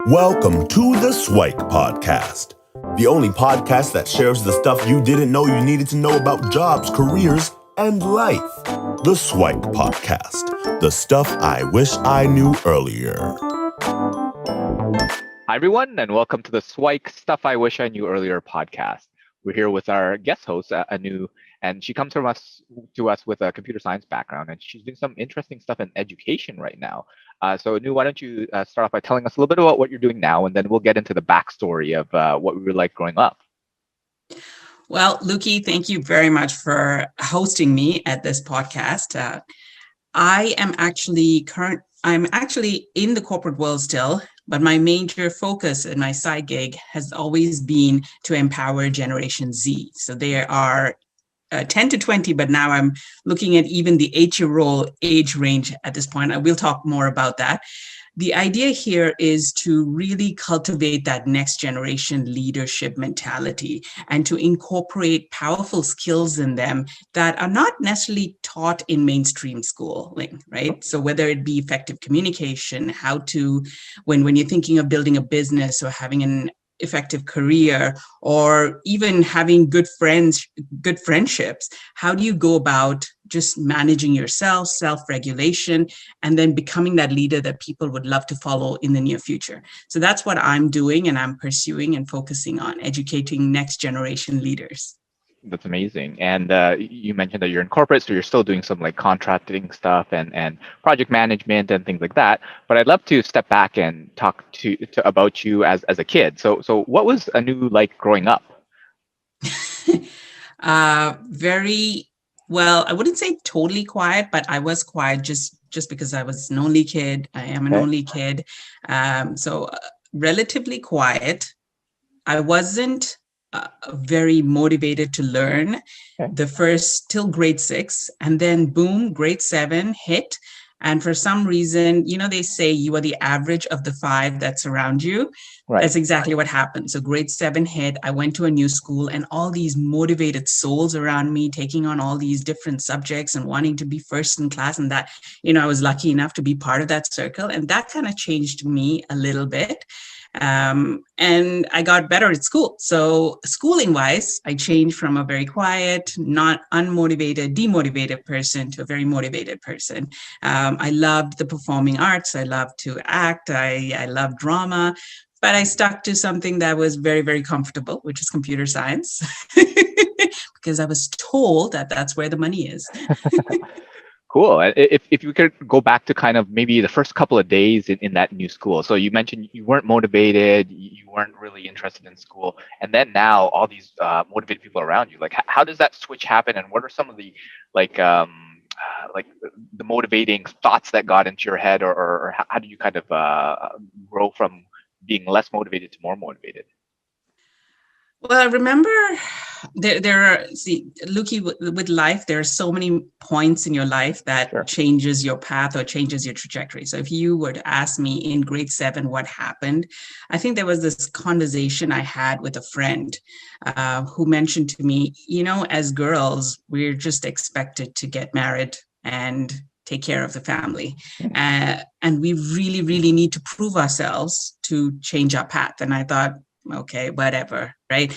Welcome to the SIWIKE podcast, the only podcast that shares the stuff you didn't know you needed to know about jobs, careers, and life. The SIWIKE podcast, the stuff I wish I knew earlier. Hi, everyone, and welcome to the SIWIKE Stuff I Wish I Knew Earlier podcast. We're here with our guest host, Anu, and she comes to us with a computer science background, and she's doing some interesting stuff in education right now. So, Anu, why don't you start off by telling us a little bit about what you're doing now, and then we'll get into the backstory of what we were like growing up. Well, Luki, thank you very much for hosting me at this podcast. I'm actually in the corporate world still, but my major focus in my side gig has always been to empower Generation Z. So there are 10 to 20, but now I'm looking at even the 8-year-old age range at this point. I will talk more about that. The idea here is to really cultivate that next generation leadership mentality and to incorporate powerful skills in them that are not necessarily taught in mainstream schooling, right? So whether it be effective communication, how to, when you're thinking of building a business or having an effective career, or even having good friendships, how do you go about just managing yourself, self-regulation, and then becoming that leader that people would love to follow in the near future? So that's what I'm doing, and I'm pursuing and focusing on educating next generation leaders. That's amazing. And you mentioned that you're in corporate, so you're still doing some like contracting stuff and project management and things like that. But I'd love to step back and talk to about you as a kid. So what was Anu like growing up? Very well, I wouldn't say totally quiet, but I was quiet just because I was an only kid. I am an only kid. So relatively quiet. I wasn't very motivated to learn the first till grade 6, and then boom, grade 7 hit. And for some reason, they say you are the average of the 5 that surround you. Right. That's exactly what happened. So grade 7 hit, I went to a new school, and all these motivated souls around me taking on all these different subjects and wanting to be first in class. And that, I was lucky enough to be part of that circle. And that kind of changed me a little bit. And I got better at school. So schooling wise, I changed from a very quiet, not unmotivated, demotivated person to a very motivated person. I loved the performing arts. I loved to act. I loved drama, but I stuck to something that was very, very comfortable, which is computer science, because I was told that that's where the money is. Cool. If you could go back to kind of maybe the first couple of days in that new school. So you mentioned you weren't motivated, you weren't really interested in school, and then now all these motivated people around you. Like, how does that switch happen? And what are some of the like the motivating thoughts that got into your head, or how do you kind of grow from being less motivated to more motivated? Well, I remember there are, Luki, with life, there are so many points in your life that changes your path or changes your trajectory. So if you were to ask me in grade 7 what happened, I think there was this conversation I had with a friend who mentioned to me, as girls, we're just expected to get married and take care of the family. And we really, really need to prove ourselves to change our path. And I thought, okay, whatever, right?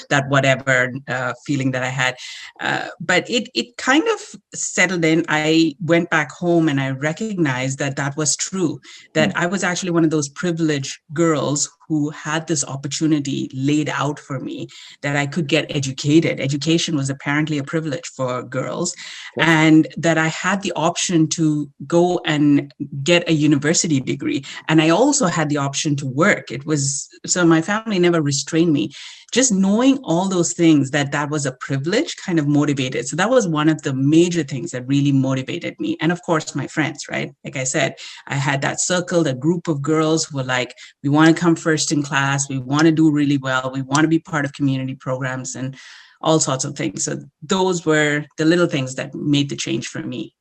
That whatever feeling that I had. But it kind of settled in. I went back home and I recognized that that was true, that I was actually one of those privileged girls who had this opportunity laid out for me, that I could get educated. Education was apparently a privilege for girls, and that I had the option to go and get a university degree. And I also had the option to work. So my family never restrained me. Just knowing all those things, that was a privilege, kind of motivated. So that was one of the major things that really motivated me. And of course, my friends, right? Like I said, I had that circle, that group of girls who were like, we want to come first in class. We want to do really well. We want to be part of community programs and all sorts of things. So those were the little things that made the change for me.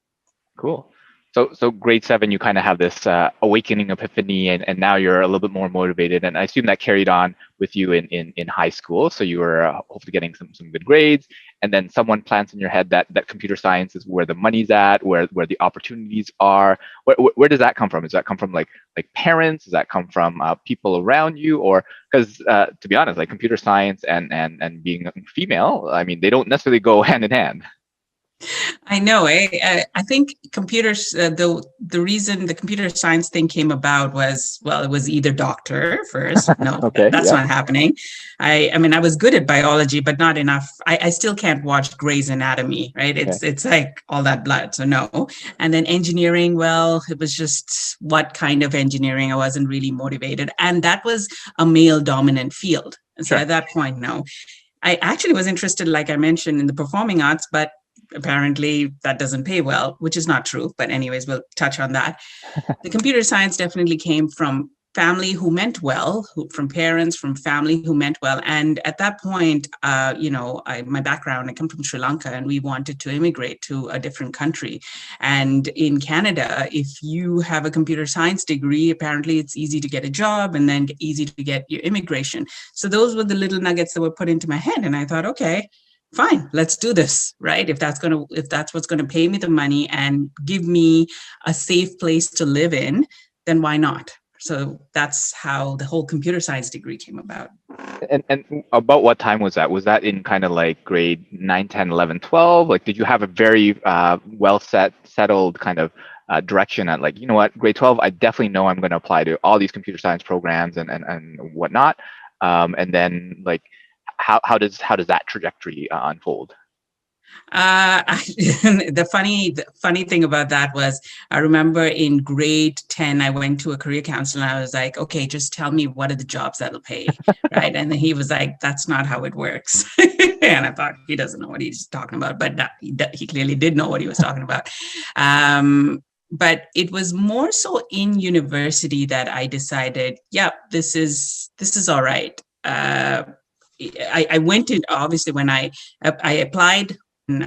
Cool. So grade 7, you kind of have this awakening epiphany, and now you're a little bit more motivated. And I assume that carried on with you in high school. So you were hopefully getting some good grades, and then someone plants in your head that computer science is where the money's at, where the opportunities are. Where does that come from? Does that come from like parents? Does that come from people around you? Or because to be honest, like computer science and being female, I mean, they don't necessarily go hand in hand. I know. I think computers. The reason the computer science thing came about was, well, it was either doctor first. No, Okay, that's yeah. not happening. I mean, I was good at biology, but not enough. I still can't watch Grey's Anatomy, right? It's like all that blood. So no. And then engineering. Well, it was just what kind of engineering. I wasn't really motivated, and that was a male dominant field. And so Sure. at that point, no. I actually was interested, like I mentioned, in the performing arts, but apparently that doesn't pay well, which is not true. But anyways, we'll touch on that. The computer science definitely came from family who meant well, from parents, from family who meant well. And at that point, my background, I come from Sri Lanka, and we wanted to immigrate to a different country. And in Canada, if you have a computer science degree, apparently it's easy to get a job and then easy to get your immigration. So those were the little nuggets that were put into my head. And I thought, okay, fine, let's do this, right? If that's what's going to pay me the money and give me a safe place to live in, then why not? So that's how the whole computer science degree came about. And about what time was that? Was that in kind of like grade 9, 10, 11, 12? Like, did you have a very settled kind of direction at like, you know what, grade 12, I definitely know I'm going to apply to all these computer science programs and whatnot. And then like, how does that trajectory unfold? The funny thing about that was, I remember in grade 10, I went to a career counselor and I was like, okay, just tell me what are the jobs that'll pay, right? And then he was like, that's not how it works. And I thought, he doesn't know what he's talking about, but he clearly did know what he was talking about. But it was more so in university that I decided, yeah, this is all right. I went in, obviously, when I applied.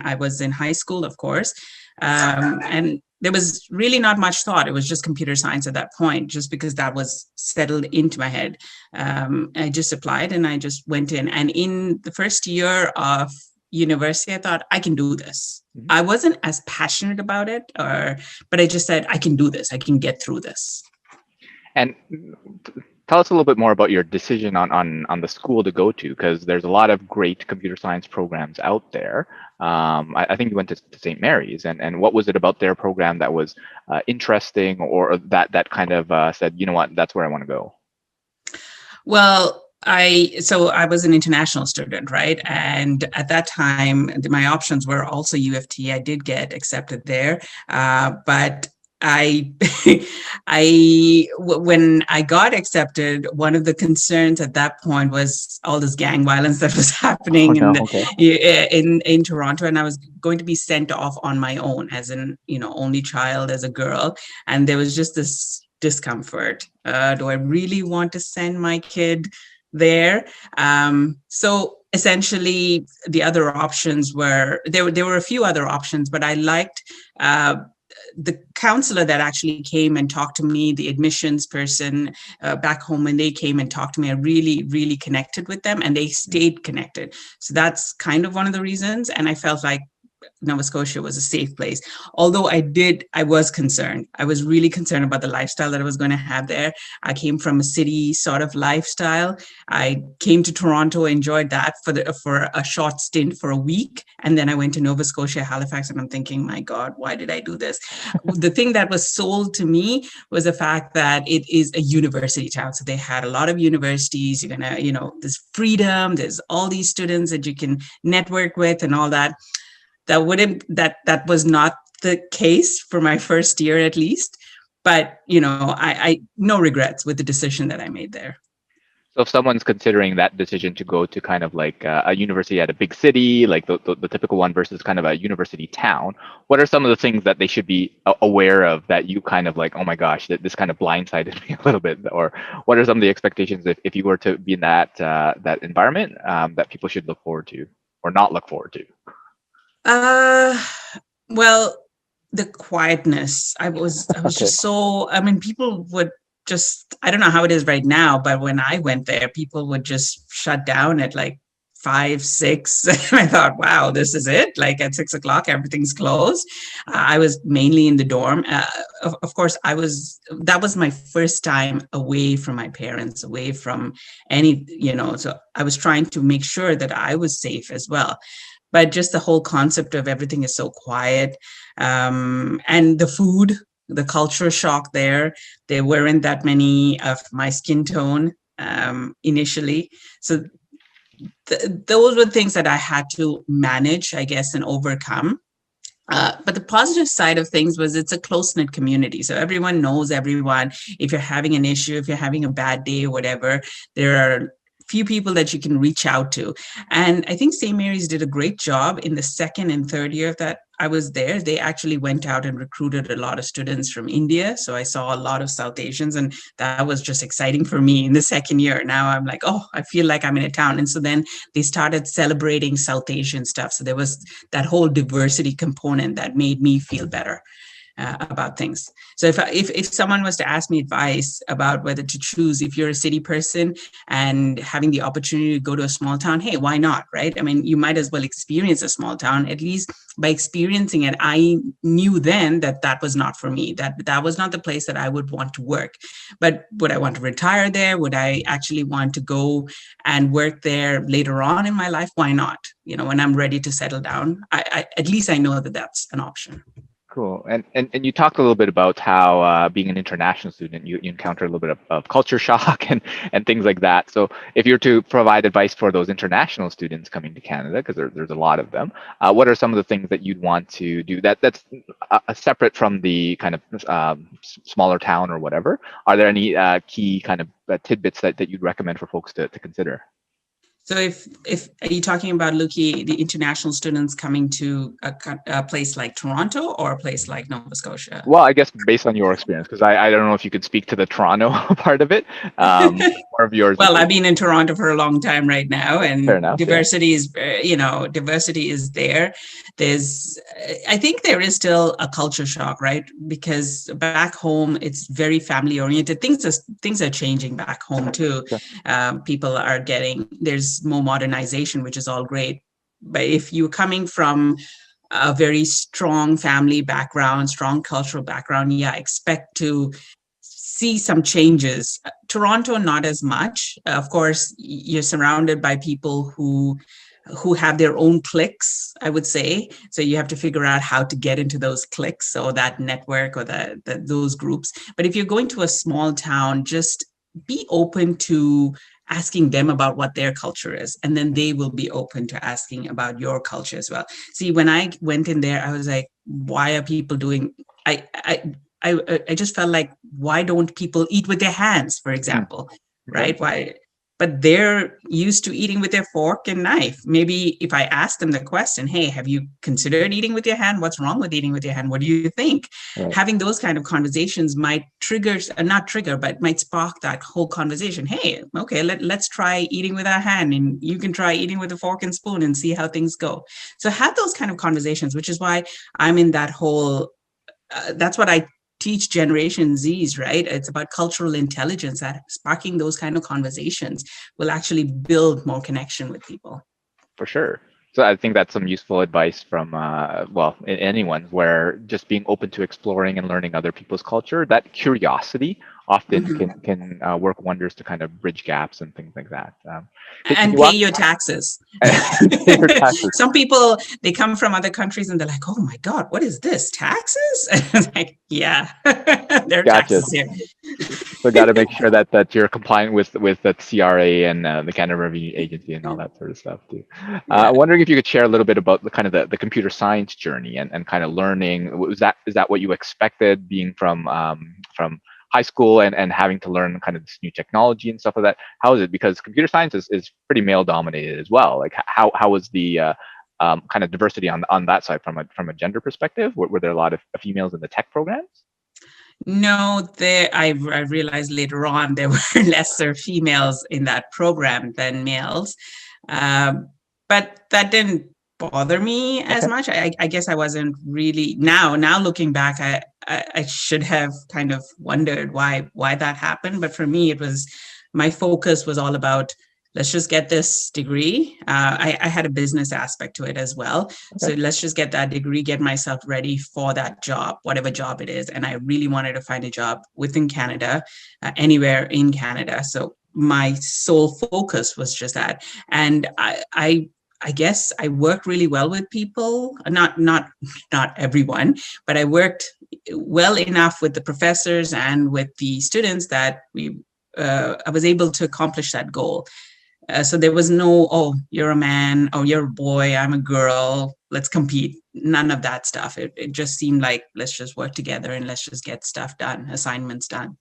I was in high school, of course, and there was really not much thought. It was just computer science at that point, just because that was settled into my head. I just applied and I just went in. And in the first year of university, I thought, I can do this. Mm-hmm. I wasn't as passionate about it, but I just said, I can do this. I can get through this. And tell us a little bit more about your decision on the school to go to, because there's a lot of great computer science programs out there. I think you went to St. Mary's, and what was it about their program that was interesting, or that kind of said, you know what, that's where I want to go? Well, I was an international student, right? And at that time, my options were also U of T. I did get accepted there, but when I got accepted, one of the concerns at that point was all this gang violence that was happening in Toronto, and I was going to be sent off on my own as an only child, as a girl, and there was just this discomfort. Do I really want to send my kid there? So essentially, the other options were there were a few other options, but I liked the counselor that actually came and talked to me, the admissions person back home, when they came and talked to me, I really, really connected with them, and they stayed connected. So that's kind of one of the reasons. And I felt like Nova Scotia was a safe place. Although I was concerned. I was really concerned about the lifestyle that I was going to have there. I came from a city sort of lifestyle. I came to Toronto, enjoyed that for a short stint for a week. And then I went to Nova Scotia, Halifax, and I'm thinking, my God, why did I do this? The thing that was sold to me was the fact that it is a university town. So they had a lot of universities. You're going to, there's freedom. There's all these students that you can network with and all that. That was not the case for my first year, at least. But, I no regrets with the decision that I made there. So if someone's considering that decision to go to kind of like a university at a big city, like the typical one, versus kind of a university town, what are some of the things that they should be aware of that you kind of like, oh my gosh, this kind of blindsided me a little bit? Or what are some of the expectations if you were to be in that environment that people should look forward to or not look forward to? Well, the quietness. I was Okay. just so, I mean, people would just, I don't know how it is right now, but when I went there, people would just shut down at like 5, 6. I thought, wow, this is it. Like at 6 o'clock, everything's closed. I was mainly in the dorm. Of course, that was my first time away from my parents, away from any, so I was trying to make sure that I was safe as well. But just the whole concept of everything is so quiet, and the food, the culture shock there weren't that many of my skin tone initially, so those were things that I had to manage, I guess, and overcome. But the positive side of things was it's a close-knit community. So everyone knows everyone. If you're having an issue, if you're having a bad day or whatever, there are few people that you can reach out to. And I think St. Mary's did a great job in the second and third year that I was there. They actually went out and recruited a lot of students from India. So I saw a lot of South Asians, and that was just exciting for me in the second year. Now I'm like, oh, I feel like I'm in a town. And so then they started celebrating South Asian stuff. So there was that whole diversity component that made me feel better about things. So if someone was to ask me advice about whether to choose, if you're a city person and having the opportunity to go to a small town, hey, why not, right? I mean, you might as well experience a small town. At least by experiencing it, I knew then that was not for me, that was not the place that I would want to work. But would I want to retire there? Would I actually want to go and work there later on in my life? Why not? When I'm ready to settle down, I at least I know that that's an option. Cool. And you talked a little bit about how being an international student, you encounter a little bit of culture shock and things like that. So if you're to provide advice for those international students coming to Canada, because there's a lot of them, what are some of the things that you'd want to do that's separate from the kind of smaller town or whatever? Are there any key kind of tidbits that you'd recommend for folks to consider? So if are you talking about, Luki, the international students coming to a place like Toronto or a place like Nova Scotia? Well, I guess based on your experience, because I don't know if you could speak to the Toronto part of it. More of yours. Well, I've been in Toronto for a long time right now, and Fair enough, diversity is, diversity is there. I think there is still a culture shock, right? Because back home, it's very family oriented. Things are changing back home too. Sure. People are there's more modernization, which is all great. But if you're coming from a very strong family background, strong cultural background, yeah, expect to see some changes. Toronto, not as much. Of course, you're surrounded by people who have their own cliques, I would say. So you have to figure out how to get into those cliques or that network or those groups. But if you're going to a small town, just be open to asking them about what their culture is, and then they will be open to asking about your culture as well. See, when I went in there, I was like, why are people doing, I just felt like, why don't people eat with their hands, for example, right? Why? But they're used to eating with their fork and knife. Maybe if I ask them the question, hey, have you considered eating with your hand? What's wrong with eating with your hand? What do you think? Right. Having those kind of conversations might might spark that whole conversation. Hey, okay, let's try eating with our hand, and you can try eating with a fork and spoon and see how things go. So have those kind of conversations, which is why I'm in that whole, that's what I teach Generation Zs, right? It's about cultural intelligence, that sparking those kind of conversations will actually build more connection with people. For sure. So I think that's some useful advice from, anyone, where just being open to exploring and learning other people's culture, that curiosity often can work wonders to kind of bridge gaps and things like that. And pay your taxes. Pay your taxes. Some people, they come from other countries and they're like, oh my God, what is this? Taxes? Like, yeah, there are taxes here. So got to make sure that you're compliant with the CRA and the Canada Revenue Agency and all that sort of stuff too. I'm wondering if you could share a little bit about the kind of the computer science journey and kind of learning. Is that what you expected, being from high school and having to learn kind of this new technology and stuff like that? How is it? Because computer science is pretty male dominated as well. Like how was the kind of diversity on that side from a gender perspective? Were there a lot of females in the tech programs? No, I realized later on there were lesser females in that program than males, but that didn't bother me as much. I guess I wasn't really, now looking back, I should have kind of wondered why that happened. But for me, my focus was all about, let's just get this degree. I had a business aspect to it as well. So let's just get that degree, get myself ready for that job, whatever job it is. And I really wanted to find a job within Canada, anywhere in Canada. So my sole focus was just that. And I guess I worked really well with people, not everyone, but I worked well enough with the professors and with the students that I was able to accomplish that goal. So there was no, oh, you're a man, oh, you're a boy, I'm a girl, let's compete. None of that stuff. It just seemed like, let's just work together and let's just get stuff done, assignments done.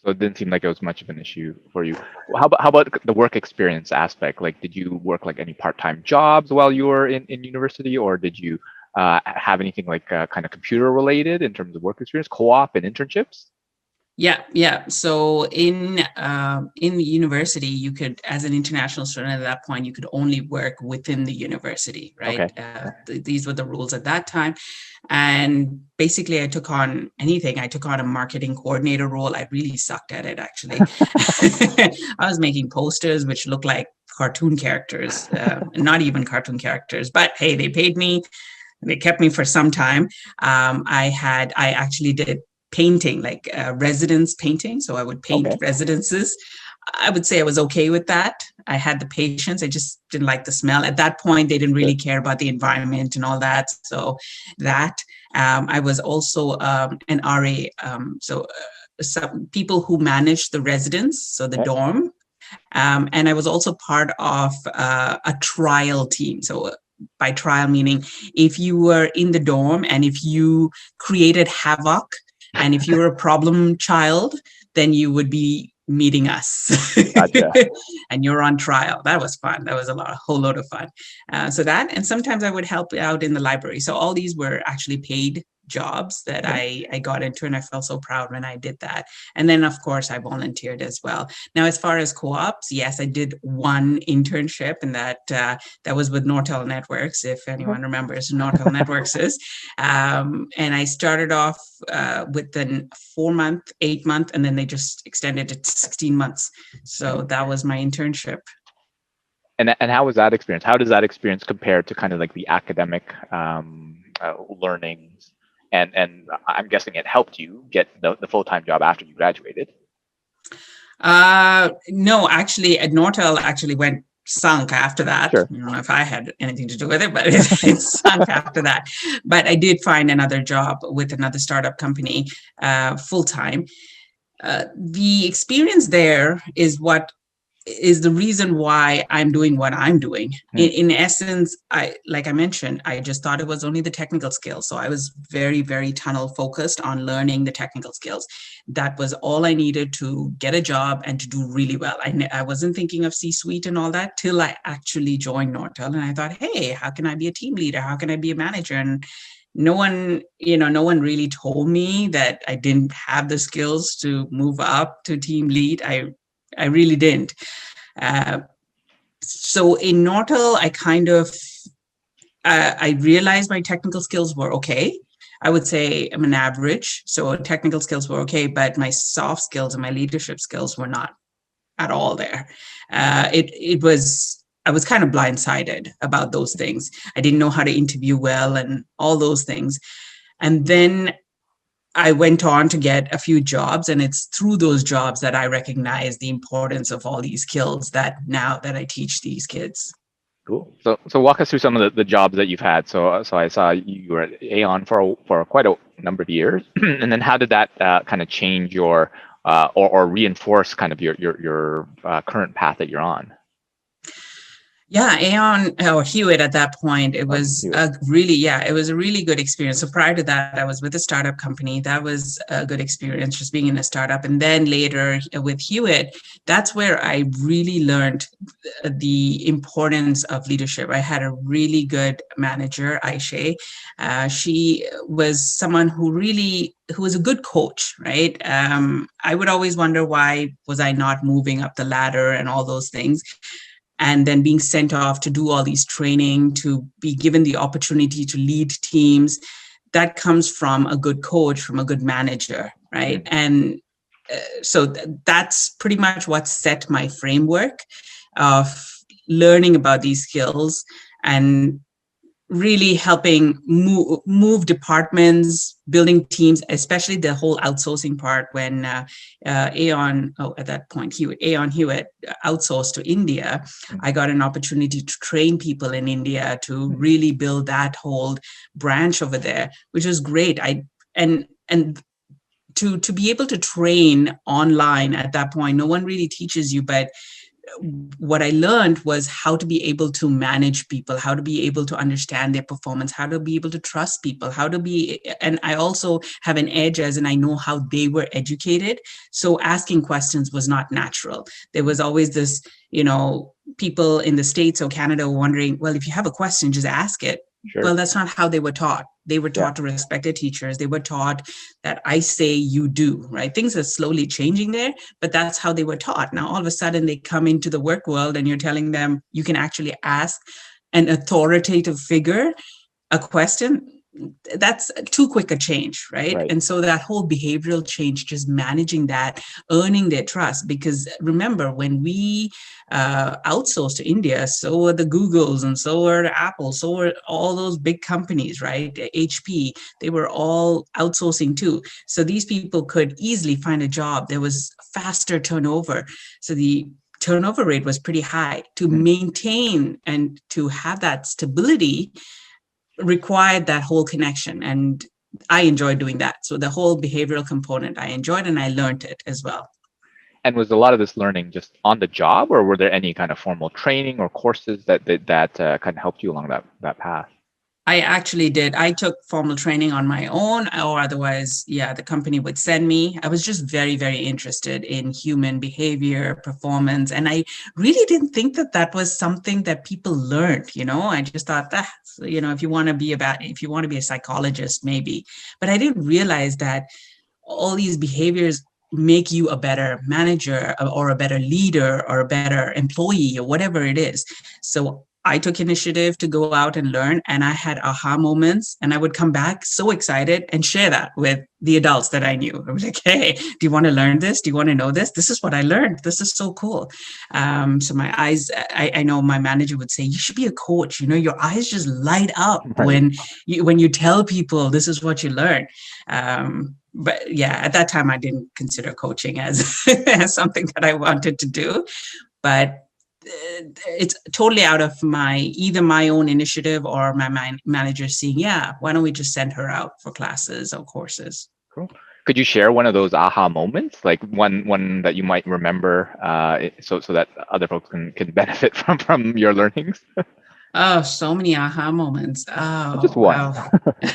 So it didn't seem like it was much of an issue for you. How about the work experience aspect? Like, did you work like any part-time jobs while you were in university, or did you have anything like kind of computer related in terms of work experience, co-op and internships? Yeah. So in the university, you could, as an international student at that point, you could only work within the university, right? These were the rules at that time. And basically, I took on anything. I took on a marketing coordinator role. I really sucked at it, actually. I was making posters which looked like cartoon characters, not even cartoon characters. But hey, they paid me. They kept me for some time. I actually did painting, like residence painting. So I would paint residences. I would say I was okay with that. I had the patience. I just didn't like the smell. At that point, they didn't really care about the environment and all that. So that, I was also an RA. So some people who managed the residence, so the dorm. And I was also part of a trial team. So by trial, meaning if you were in the dorm and if you created havoc, and if you're a problem child, then you would be meeting us. Gotcha. And you're on trial. That was fun. That was a whole load of fun. So that, and sometimes I would help out in the library. So all these were actually paid jobs that I got into, and I felt so proud when I did that. And then, of course, I volunteered as well. Now, as far as co-ops, yes, I did one internship, and that was with Nortel Networks, if anyone remembers Nortel Networks is. And I started off with the 4-month, 8-month, and then they just extended it to 16 months. So that was my internship. And how was that experience? How does that experience compare to kind of like the academic learnings? And I'm guessing it helped you get the full-time job after you graduated. No, actually, at Nortel actually went sunk after that. Sure. I don't know if I had anything to do with it, but it sunk after that. But I did find another job with another startup company, full-time. The experience there is what is the reason why I'm doing what I'm doing. In essence, like I mentioned, I just thought it was only the technical skills. So I was very, very tunnel focused on learning the technical skills. That was all I needed to get a job and to do really well. I wasn't thinking of C-suite and all that till I actually joined Nortel. And I thought, hey, how can I be a team leader? How can I be a manager? And no one really told me that I didn't have the skills to move up to team lead. I really didn't. So in Nortel, I kind of, I realized my technical skills were okay. I would say I'm an average. So technical skills were okay, but my soft skills and my leadership skills were not at all there. I was kind of blindsided about those things. I didn't know how to interview well and all those things. And then I went on to get a few jobs, and it's through those jobs that I recognize the importance of all these skills that I teach these kids. Cool. So walk us through some of the jobs that you've had. So I saw you were at Aon for quite a number of years, and then how did that kind of change your or reinforce kind of your current path that you're on? Yeah, Aon or Hewitt at that point, it was a really good experience. So prior to that, I was with a startup company. That was a good experience, just being in a startup. And then later with Hewitt, that's where I really learned the importance of leadership. I had a really good manager, Aisha. She was someone who was a good coach, right? I would always wonder, why was I not moving up the ladder and all those things? and then being sent off to do all these training, to be given the opportunity to lead teams, that comes from a good coach, from a good manager, right? And so that's pretty much what set my framework of learning about these skills and really helping move departments, building teams, especially the whole outsourcing part when Aon Hewitt outsourced to India. I got an opportunity to train people in India to really build that whole branch over there, which was great. And to be able to train online at that point, no one really teaches you, but what I learned was how to be able to manage people, how to be able to understand their performance, how to be able to trust people, and I also have an edge as in I know how they were educated. So asking questions was not natural. There was always this, people in the States or Canada wondering, well, if you have a question, just ask it. Sure. Well, that's not how they were taught. They were taught to respect their teachers. They were taught that I say, you do, right? Things are slowly changing there, but that's how they were taught. Now, all of a sudden, they come into the work world and you're telling them you can actually ask an authoritative figure a question. That's too quick a change, right? And so that whole behavioral change, just managing that, earning their trust. Because remember, when we outsource to India, so are the Googles and so are the Apple, so are all those big companies, right? HP, they were all outsourcing too. So these people could easily find a job. There was faster turnover. So the turnover rate was pretty high. To maintain and to have that stability required that whole connection. And I enjoyed doing that. So the whole behavioral component, I enjoyed and I learned it as well. And was a lot of this learning just on the job, or were there any kind of formal training or courses that kind of helped you along that path? I actually did. I took formal training on my own, or otherwise, the company would send me. I was just very, very interested in human behavior, performance. And I really didn't think that was something that people learned, I just thought that, if you want to be a psychologist, maybe. But I didn't realize that all these behaviors make you a better manager or a better leader or a better employee or whatever it is. So I took initiative to go out and learn, and I had aha moments, and I would come back so excited and share that with the adults that I knew. I was like, hey, do you want to learn this? Do you want to know this? This is what I learned. This is so cool. So my eyes, I know my manager would say, you should be a coach. Your eyes just light up when you tell people this is what you learned. But at that time, I didn't consider coaching as something that I wanted to do. But it's totally out of either my own initiative or my manager seeing, why don't we just send her out for classes or courses? Cool. Could you share one of those aha moments, like one that you might remember, so that other folks can benefit from your learnings? Oh, so many aha moments. Oh, just one. Wow.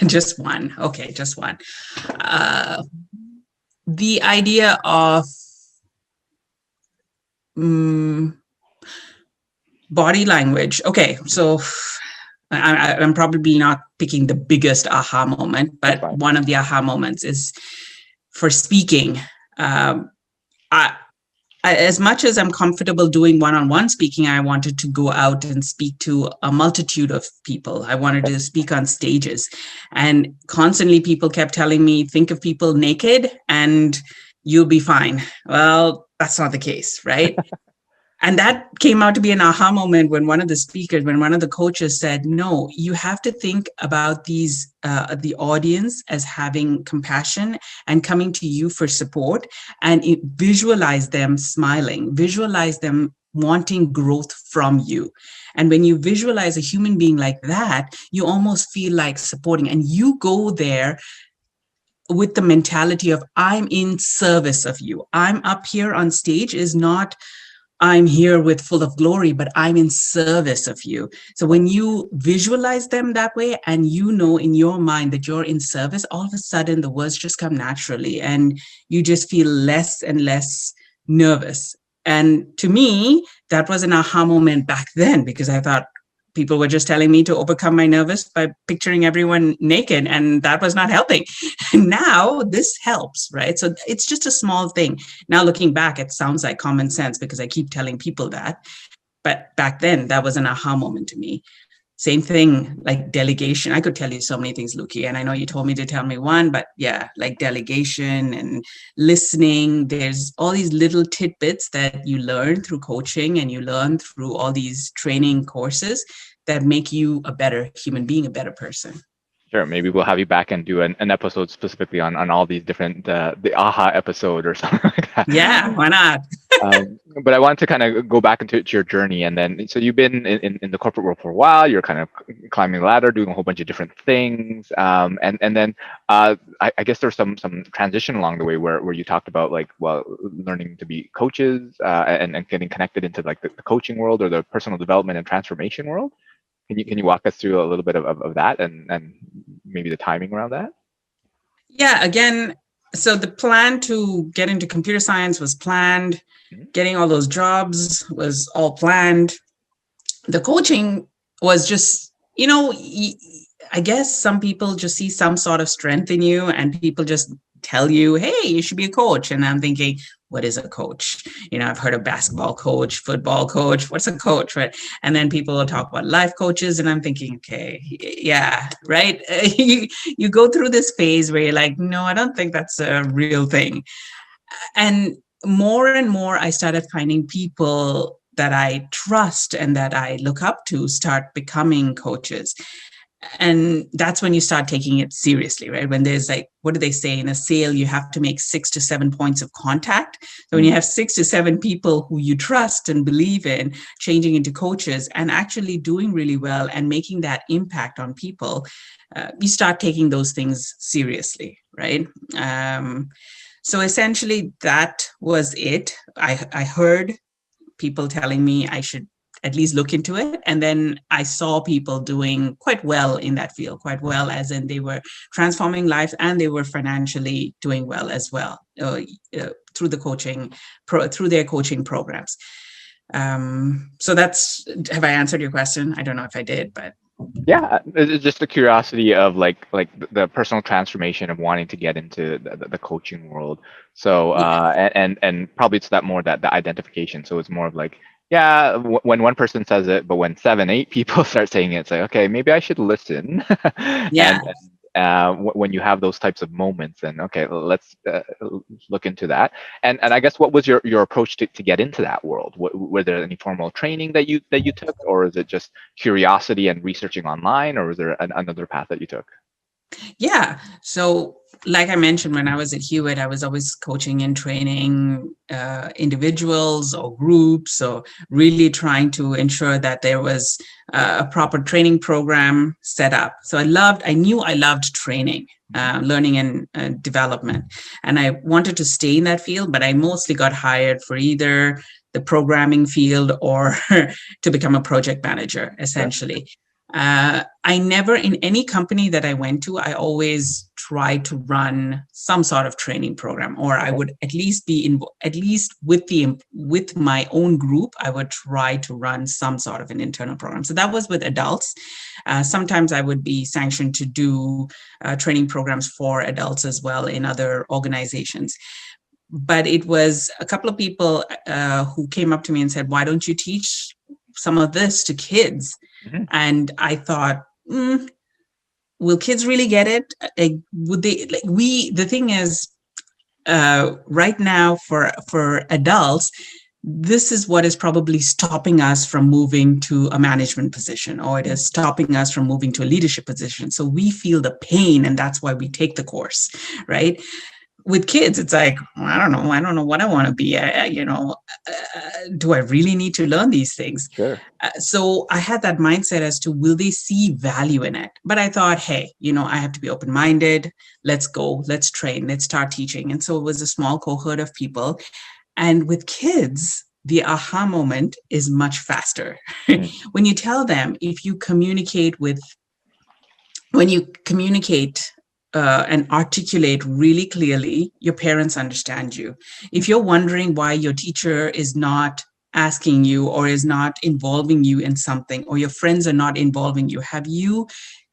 Just one. Okay, just one. The idea of body language. Okay, so I'm probably not picking the biggest aha moment, but one of the aha moments is for speaking. As much as I'm comfortable doing one-on-one speaking, I wanted to go out and speak to a multitude of people. I wanted to speak on stages. And constantly people kept telling me, think of people naked and you'll be fine. Well, that's not the case, right? And that came out to be an aha moment when one of the coaches said, no, you have to think about the audience as having compassion and coming to you for support, and visualize them smiling, visualize them wanting growth from you. And when you visualize a human being like that, you almost feel like supporting, and you go there with the mentality of, I'm in service of you. I'm up here on stage is not, I'm here with full of glory, but I'm in service of you. So when you visualize them that way, and in your mind that you're in service, all of a sudden the words just come naturally and you just feel less and less nervous. And to me, that was an aha moment back then, because I thought people were just telling me to overcome my nervous by picturing everyone naked, and that was not helping. Now this helps, right? So it's just a small thing. Now looking back, it sounds like common sense because I keep telling people that. But back then, that was an aha moment to me. Same thing, like delegation. I could tell you so many things, Luki, and I know you told me to tell me one, but yeah, like delegation and listening. There's all these little tidbits that you learn through coaching and you learn through all these training courses that make you a better human being, a better person. Sure, maybe we'll have you back and do an episode specifically on all these different, the AHA episode or something like that. Yeah, why not? But I want to kind of go back into your journey. And then, so you've been in the corporate world for a while, you're kind of climbing the ladder, doing a whole bunch of different things. And then I guess there's some transition along the way where you talked about like, well, learning to be coaches and getting connected into like the coaching world or the personal development and transformation world. Can you walk us through a little bit of that and maybe the timing around that? Yeah, again, so the plan to get into computer science was planned. Getting all those jobs was all planned. The coaching was just, I guess some people just see some sort of strength in you and people just tell you, hey, you should be a coach. And I'm thinking, what is a coach? I've heard of basketball coach, football coach. What's a coach, right? And then people will talk about life coaches. And I'm thinking, okay, yeah, right. You go through this phase where you're like, no, I don't think that's a real thing. And more I started finding people that I trust and that I look up to start becoming coaches. And that's when you start taking it seriously, right? When there's like, what do they say in a sale? You have to make 6 to 7 points of contact. So when you have 6 to 7 people who you trust and believe in changing into coaches and actually doing really well and making that impact on people, you start taking those things seriously, right? So essentially that was it. I heard people telling me I should at least look into it. And then I saw people doing quite well in that field, quite well, as in they were transforming lives and they were financially doing well as well through the coaching, through their coaching programs. So that's, have I answered your question? I don't know if I did, but. Yeah, it's just the curiosity of like the personal transformation of wanting to get into the coaching world. So and probably it's that more that the identification. So it's more of like, yeah, when one person says it, but when 7, 8 people start saying it, it's like, okay, maybe I should listen. Yeah. And when you have those types of moments, then okay, let's look into that. And I guess what was your approach to get into that world? Were there any formal training that you took, or is it just curiosity and researching online, or was there another path that you took? Yeah. So like I mentioned, when I was at Hewitt, I was always coaching and training individuals or groups, so really trying to ensure that there was a proper training program set up. So I knew I loved training, learning and development. And I wanted to stay in that field, but I mostly got hired for either the programming field or to become a project manager, essentially. I never, in any company that I went to, I always tried to run some sort of training program, or I would at least be with my own group, I would try to run some sort of an internal program. So that was with adults. Sometimes I would be sanctioned to do training programs for adults as well in other organizations. But it was a couple of people who came up to me and said, why don't you teach some of this to kids? Mm-hmm. And I thought, will kids really get it? Would they? The thing is, right now for adults, this is what is probably stopping us from moving to a management position, or it is stopping us from moving to a leadership position. So we feel the pain, and that's why we take the course, right? With kids, it's like, I don't know what I want to be. Do I really need to learn these things? Sure. So I had that mindset as to, will they see value in it? But I thought, hey, I have to be open-minded. Let's go, let's train, let's start teaching. And so it was a small cohort of people. And with kids, the aha moment is much faster. When you tell them, when you communicate and articulate really clearly, your parents understand you. If you're wondering why your teacher is not asking you or is not involving you in something, or your friends are not involving you, have you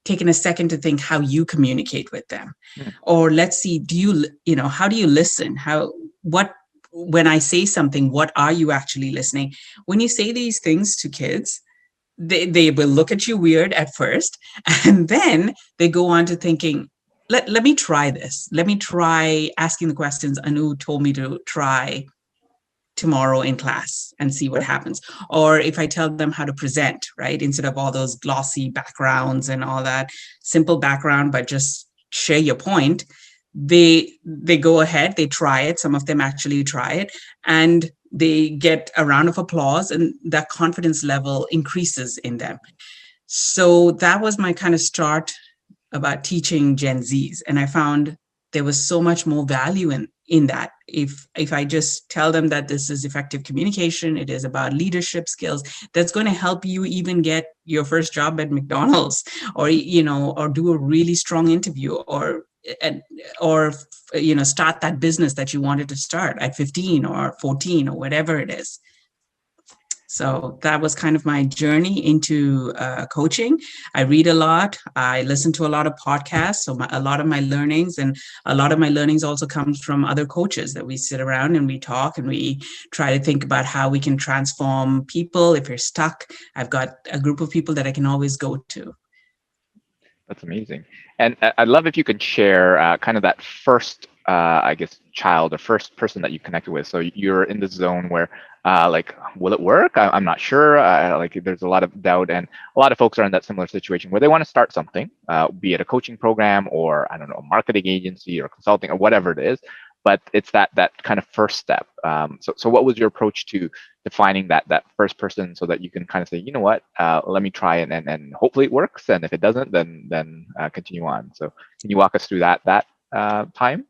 taken a second to think how you communicate with them? Or let's see, how do you listen? when I say something, what are you actually listening? When you say these things to kids, they will look at you weird at first, and then they go on to thinking, let me try this. Let me try asking the questions Anu told me to try tomorrow in class and see what happens. Or if I tell them how to present, right, instead of all those glossy backgrounds and all that, simple background, but just share your point, they go ahead, they try it. Some of them actually try it, and they get a round of applause, and that confidence level increases in them. So that was my kind of start about teaching Gen Zs. And I found there was so much more value in that. If I just tell them that this is effective communication, it is about leadership skills, that's going to help you even get your first job at McDonald's, or, or do a really strong interview, or start that business that you wanted to start at 15 or 14 or whatever it is. So that was kind of my journey into coaching. I read a lot. I listen to a lot of podcasts. So a lot of my learnings also comes from other coaches that we sit around and we talk and we try to think about how we can transform people. If you're stuck, I've got a group of people that I can always go to. That's amazing. And I'd love if you could share kind of that first, child or first person that you connected with. So you're in the zone where, will it work? I'm not sure. There's a lot of doubt, and a lot of folks are in that similar situation where they want to start something, be it a coaching program or, I don't know, a marketing agency or consulting or whatever it is. But it's that kind of first step. So what was your approach to defining that first person so that you can kind of say, you know what, let me try it, and hopefully it works. And if it doesn't, then continue on. So can you walk us through that time?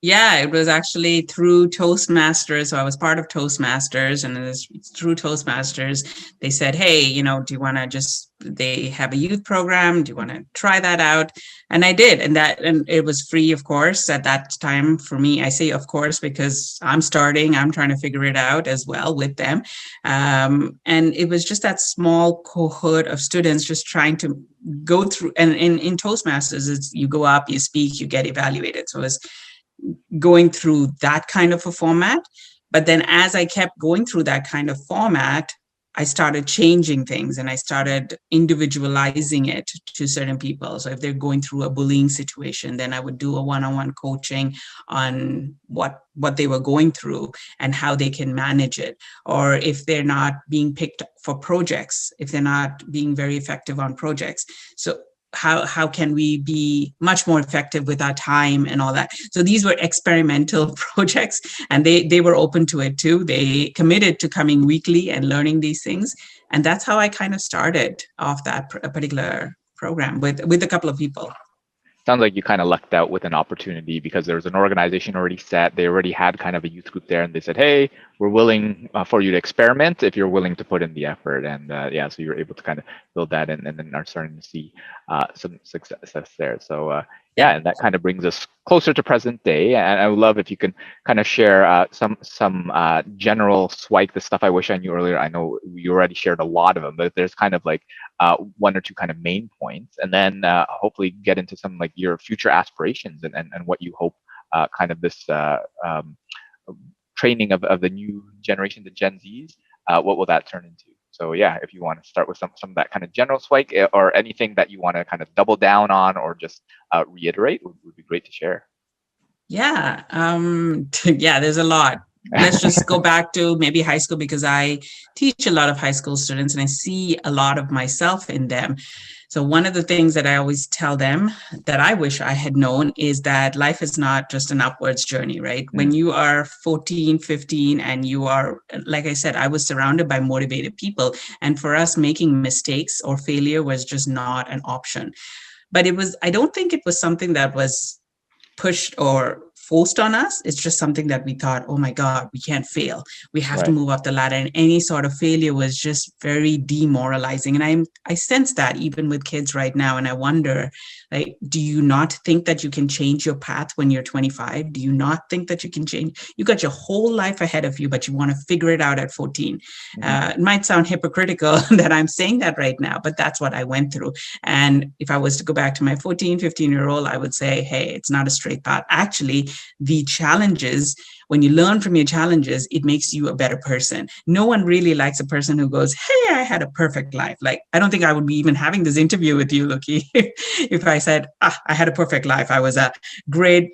Yeah, it was actually through Toastmasters. So I was part of Toastmasters, and it was through Toastmasters. They said, hey, do you want to they have a youth program. Do you want to try that out? And I did. And it was free, of course, at that time for me. I say, of course, because I'm trying to figure it out as well with them. And it was just that small cohort of students just trying to go through. And in Toastmasters, it's you go up, you speak, you get evaluated. So it was going through that kind of a format. But then as I kept going through that kind of format, I started changing things and I started individualizing it to certain people. So if they're going through a bullying situation, then I would do a one-on-one coaching on what they were going through and how they can manage it. Or if they're not being picked for projects, if they're not being very effective on projects. So how can we be much more effective with our time and all that? So these were experimental projects, and they were open to it too. They committed to coming weekly and learning these things. And that's how I kind of started off that particular program with a couple of people. Sounds like you kind of lucked out with an opportunity because there was an organization already set. They already had kind of a youth group there, and they said, hey, we're willing for you to experiment if you're willing to put in the effort. And so you're able to kind of build that and then are starting to see some success there. So and that kind of brings us closer to present day. And I would love if you can kind of share some general SWIKE, the stuff I wish I knew earlier. I know you already shared a lot of them, but there's kind of like one or two kind of main points, and then hopefully get into some like your future aspirations and what you hope kind of this training of the new generation, the Gen Zs, what will that turn into? So yeah, if you want to start with some of that kind of general SWIKE or anything that you want to kind of double down on or just reiterate would be great to share. Yeah, there's a lot. Let's just go back to maybe high school, because I teach a lot of high school students and I see a lot of myself in them. So one of the things that I always tell them that I wish I had known is that life is not just an upwards journey, right? When you are 14, 15, and you are, like I said, I was surrounded by motivated people. And for us, making mistakes or failure was just not an option. But I don't think it was something that was pushed or forced on us. It's just something that we thought, oh my God, we can't fail. We have to move up the ladder. And any sort of failure was just very demoralizing. And I sense that even with kids right now. And I wonder, like, do you not think that you can change your path when you're 25? Do you not think that you can change? You got your whole life ahead of you, but you want to figure it out at 14. It might sound hypocritical that I'm saying that right now, but that's what I went through. And if I was to go back to my 14, 15-year-old, I would say, hey, it's not a straight path. Actually, the challenges, when you learn from your challenges, it makes you a better person. No one really likes a person who goes, hey, I had a perfect life. Like, I don't think I would be even having this interview with you, Luki, if I said, I had a perfect life. I was a great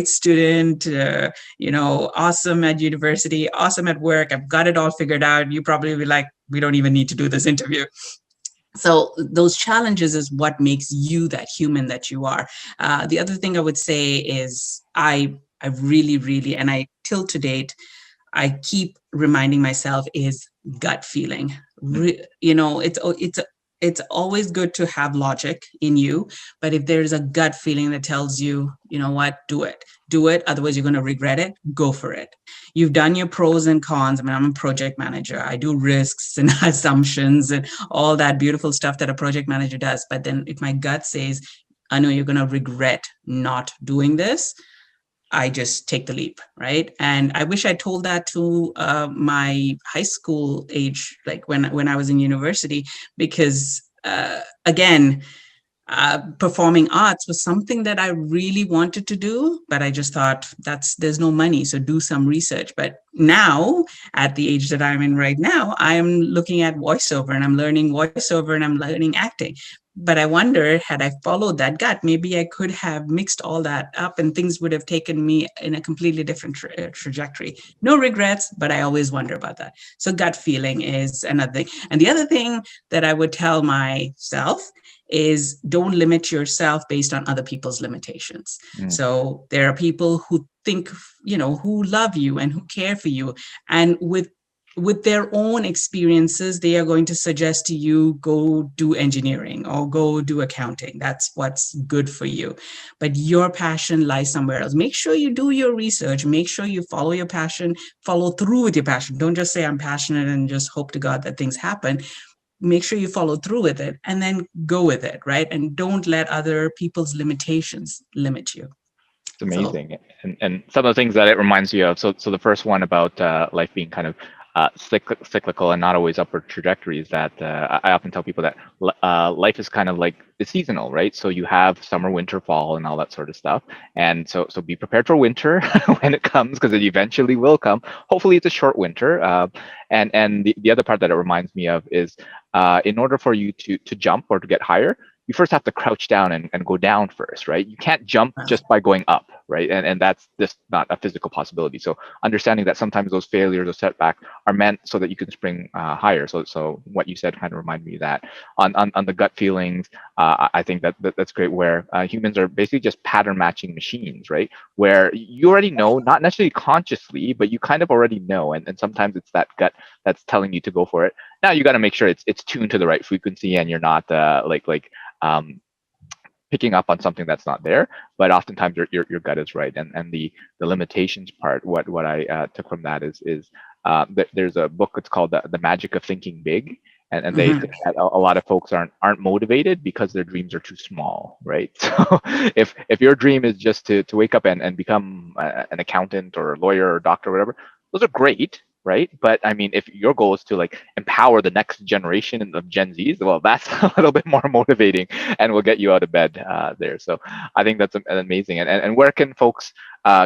student, awesome at university, awesome at work. I've got it all figured out. You probably be like, we don't even need to do this interview. So those challenges is what makes you that human that you are. The other thing I would say is I really, really, and I till to date, I keep reminding myself is gut feeling. It's always good to have logic in you, but if there's a gut feeling that tells you, you know what, do it. Otherwise, you're going to regret it. Go for it. You've done your pros and cons. I mean, I'm a project manager. I do risks and assumptions and all that beautiful stuff that a project manager does. But then if my gut says, I know you're going to regret not doing this, I just take the leap, right? And I wish I told that to my high school age, like when I was in university, because performing arts was something that I really wanted to do, but I just thought there's no money, so do some research. But now, at the age that I'm in right now, I am looking at voiceover and I'm learning voiceover and I'm learning acting. But I wonder, had I followed that gut, maybe I could have mixed all that up and things would have taken me in a completely different trajectory. No regrets, but I always wonder about that. So gut feeling is another thing. And the other thing that I would tell myself is don't limit yourself based on other people's limitations. So there are people who think, who love you and who care for you. And with their own experiences, they are going to suggest to you, go do engineering or go do accounting. That's what's good for you. But your passion lies somewhere else. Make sure you do your research. Make sure you follow your passion, follow through with your passion. Don't just say I'm passionate and just hope to God that things happen. Make sure you follow through with it and then go with it, right? And don't let other people's limitations limit you. It's amazing. And some of the things that it reminds you of. So the first one about life being kind of cyclical and not always upward trajectories, that I often tell people that life is kind of like it's seasonal, right? So you have summer, winter, fall, and all that sort of stuff. And so be prepared for winter when it comes, because it eventually will come. Hopefully it's a short winter. And the other part that it reminds me of is in order for you to jump or to get higher, you first have to crouch down and go down first, right? You can't jump just by going up, right? And that's just not a physical possibility. So understanding that sometimes those failures or setbacks are meant so that you can spring higher. So what you said kind of reminded me of that. On the gut feelings, I think that's great, where humans are basically just pattern matching machines, right? Where you already know, not necessarily consciously, but you kind of already know. And sometimes it's that gut that's telling you to go for it. Now you got to make sure it's tuned to the right frequency and you're not picking up on something that's not there. But oftentimes your gut is right. And the limitations part, what I took from that is there's a book, it's called The Magic of Thinking Big. And they say that a lot of folks aren't motivated because their dreams are too small, right? So if your dream is just to wake up and become an accountant or a lawyer or doctor or whatever, those are great, right? But I mean, if your goal is to like empower the next generation of Gen Zs, well, that's a little bit more motivating and will get you out of bed there. So I think that's amazing. And where can folks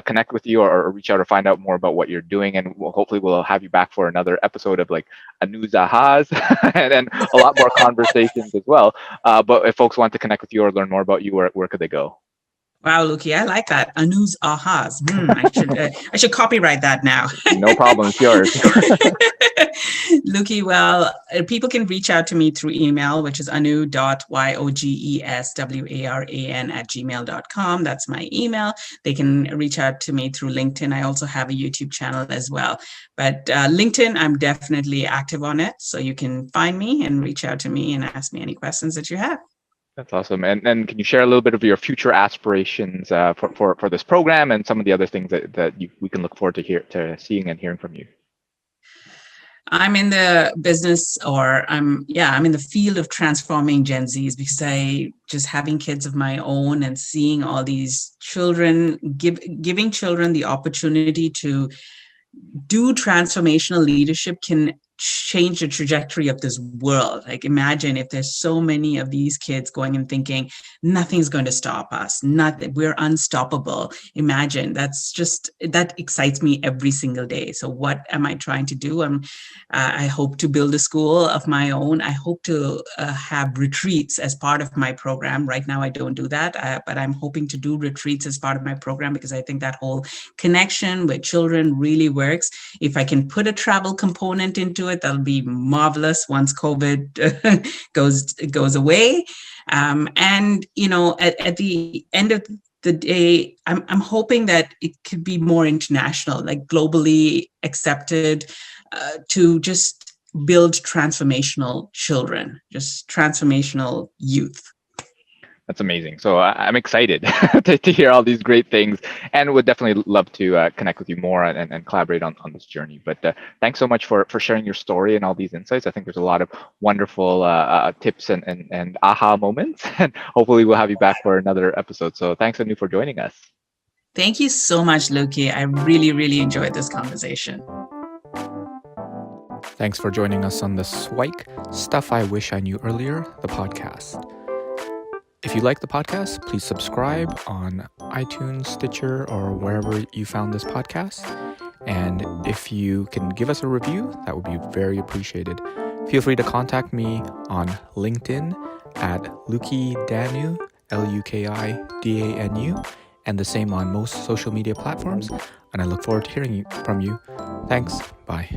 connect with you or reach out or find out more about what you're doing? And hopefully we'll have you back for another episode of like Anu's ahas and a lot more conversations as well. But if folks want to connect with you or learn more about you, where could they go? Wow, Luki, I like that. Anu's ahas. I should copyright that now. No problem, it's yours. Luki, well, people can reach out to me through email, which is anu.yogeswaran@gmail.com. That's my email. They can reach out to me through LinkedIn. I also have a YouTube channel as well. But LinkedIn, I'm definitely active on it. So you can find me and reach out to me and ask me any questions that you have. That's awesome. And can you share a little bit of your future aspirations for this program and some of the other things that we can look forward to seeing and hearing from you? I'm in the business, I'm in the field of transforming Gen Zs, because I just having kids of my own and seeing all these children, giving children the opportunity to do transformational leadership can change the trajectory of this world. Like, imagine if there's so many of these kids going and thinking nothing's going to stop us, nothing, we're unstoppable. Imagine, that excites me every single day. So what am I trying to do? I hope to build a school of my own. I hope to have retreats as part of my program. Right now I don't do that, but I'm hoping to do retreats as part of my program, because I think that whole connection with children really works. If I can put a travel component into it, that'll be marvelous once COVID goes away. And at the end of the day, I'm hoping that it could be more international, like globally accepted, to just build transformational children, just transformational youth. That's amazing. So I'm excited to hear all these great things, and would definitely love to connect with you more and collaborate on this journey. But thanks so much for sharing your story and all these insights. I think there's a lot of wonderful tips and aha moments, and hopefully we'll have you back for another episode. So thanks, Anu, for joining us. Thank you so much, Luki. I really, really enjoyed this conversation. Thanks for joining us on the SIWIKE, Stuff I Wish I Knew Earlier, the podcast. If you like the podcast, please subscribe on iTunes, Stitcher, or wherever you found this podcast. And if you can give us a review, that would be very appreciated. Feel free to contact me on LinkedIn at Luki Danu, LUKIDANU, and the same on most social media platforms. And I look forward to hearing from you. Thanks. Bye.